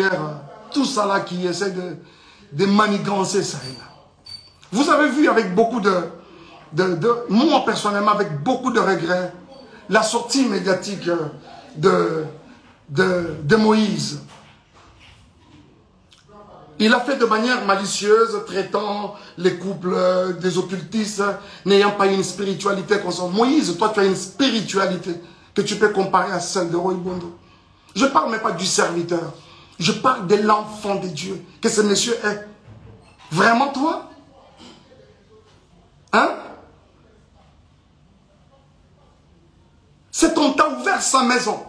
frères, tout ça là qui essaie de manigancer ça et là. Vous avez vu avec beaucoup moi personnellement, avec beaucoup de regrets, la sortie médiatique de Moïse. Il a fait de manière malicieuse, traitant les couples des occultistes, n'ayant pas une spiritualité constante. Moïse, toi tu as une spiritualité que tu peux comparer à celle de Roy Bondo. Je ne parle même pas du serviteur. Je parle de l'enfant de Dieu que ce monsieur est. Vraiment toi? Hein? C'est qu'on t'a ouvert sa maison.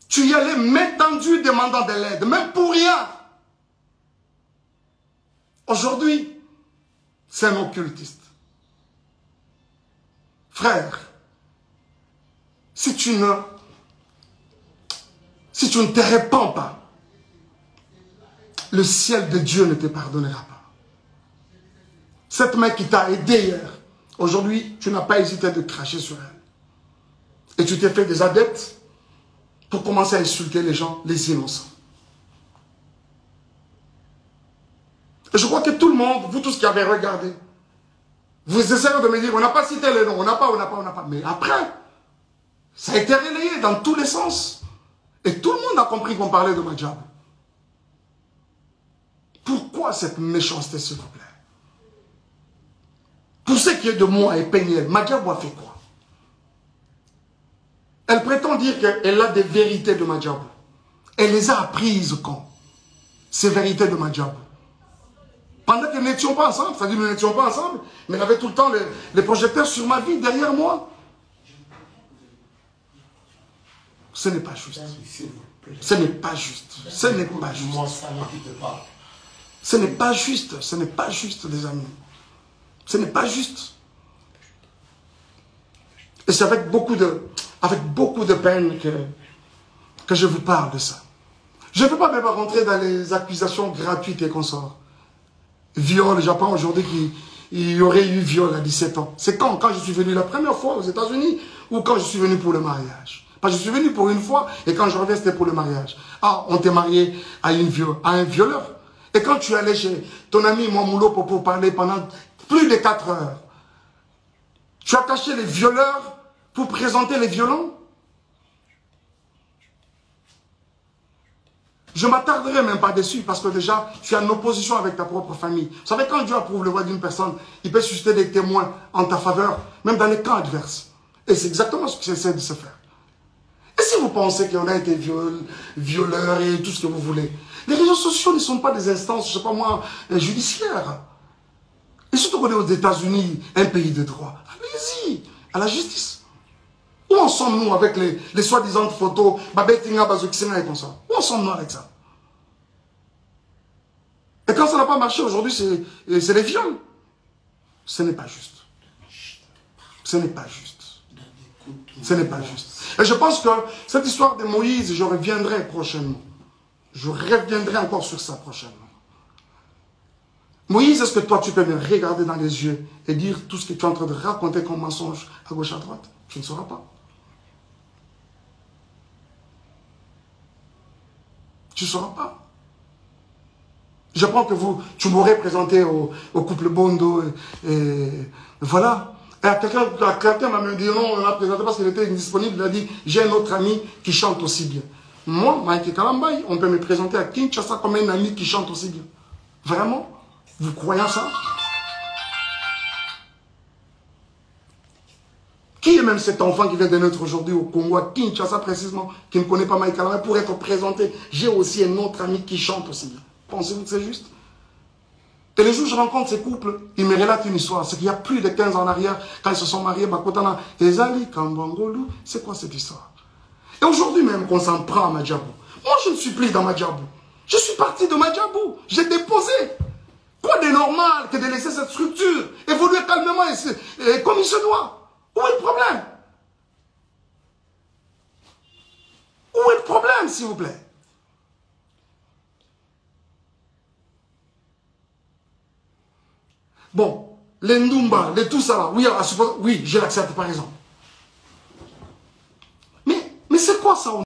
Tu y allais main tendue demandant de l'aide, même pour rien. Aujourd'hui, c'est un occultiste. Frère, si tu ne te répands pas, le ciel de Dieu ne te pardonnera pas. Cette main qui t'a aidé hier, aujourd'hui, tu n'as pas hésité de cracher sur elle. Et tu t'es fait des adeptes pour commencer à insulter les gens, les innocents. Et je crois que tout le monde, vous tous qui avez regardé, vous essayez de me dire, on n'a pas cité les noms, on n'a pas. Mais après, ça a été relayé dans tous les sens. Et tout le monde a compris qu'on parlait de Madjabou. Pourquoi cette méchanceté, s'il vous plaît? Pour ce qui est de moi et Peniel, Madjabou a fait quoi? Elle prétend dire qu'elle a des vérités de Madjabou. Elle les a apprises quand? Ces vérités de Madjabou. Pendant que nous n'étions pas ensemble, c'est-à-dire nous n'étions pas ensemble, mais elle avait tout le temps les projecteurs sur ma vie, derrière moi. Ce n'est pas juste. Ce n'est pas juste. Ce n'est pas juste. Ce n'est pas juste. Ce n'est pas juste, les amis. Ce n'est pas juste. Et c'est avec beaucoup de peine que je vous parle de ça. Je ne veux pas même rentrer dans les accusations gratuites et consorts. Viol, j'apprends aujourd'hui qu'il y aurait eu viol à 17 ans. C'est quand je suis venu la première fois aux États-Unis ou quand je suis venu pour le mariage? Parce que je suis venu pour une fois et quand je reviens, c'était pour le mariage. Ah, on t'est marié à un violeur. Et quand tu es allé chez ton ami Mamoulo pour parler pendant plus de 4 heures, tu as caché les violeurs pour présenter les violents? Je ne m'attarderai même pas dessus parce que déjà, tu es en opposition avec ta propre famille. Vous savez, quand Dieu approuve le voix d'une personne, il peut susciter des témoins en ta faveur, même dans les camps adverses. Et c'est exactement ce qu'il essaie de se faire. Et si vous pensez qu'on a été violeurs et tout ce que vous voulez, les réseaux sociaux ne sont pas des instances, je ne sais pas moi, judiciaires. Et surtout qu'on est aux États-Unis, un pays de droit. Allez-y, à la justice. Où en sommes-nous avec les soi-disant photos, Babetinga, Bazouksena et comme ça? Où en sommes-nous avec ça? Et quand ça n'a pas marché aujourd'hui, c'est les viols. Ce n'est pas juste. Ce n'est pas juste. Ce n'est pas juste. Et je pense que cette histoire de Moïse, je reviendrai prochainement. Je reviendrai encore sur ça prochainement. Moïse, est-ce que toi, tu peux me regarder dans les yeux et dire tout ce que tu es en train de raconter comme mensonge à gauche, à droite? Tu ne sauras pas. Tu ne sauras pas. Je pense que tu m'aurais présenté au couple Bondo et voilà. Et quelqu'un m'a même dit non, on l'a présenté parce qu'il était indisponible. Il a dit, j'ai un autre ami qui chante aussi bien. Moi, Mike Kalambay, on peut me présenter à Kinshasa comme un ami qui chante aussi bien. Vraiment? Vous croyez à ça? Qui est même cet enfant qui vient de naître aujourd'hui au Congo, à Kinshasa précisément, qui ne connaît pas Mike Kalambay, pour être présenté? J'ai aussi un autre ami qui chante aussi bien. Pensez-vous que c'est juste? Et les jours où je rencontre ces couples, ils me relatent une histoire. C'est qu'il y a plus de 15 ans en arrière, quand ils se sont mariés, Bakotana, Ezali, Kambangolu, c'est quoi cette histoire? Et aujourd'hui même qu'on s'en prend à Madjabou. Moi, je ne suis plus dans Madjabou. Je suis parti de Madjabou. J'ai déposé. Quoi de normal que de laisser cette structure évoluer calmement et comme il se doit? Où est le problème? Où est le problème, s'il vous plaît? Bon, les Ndumba, les tout ça, oui, oui, je l'accepte par exemple.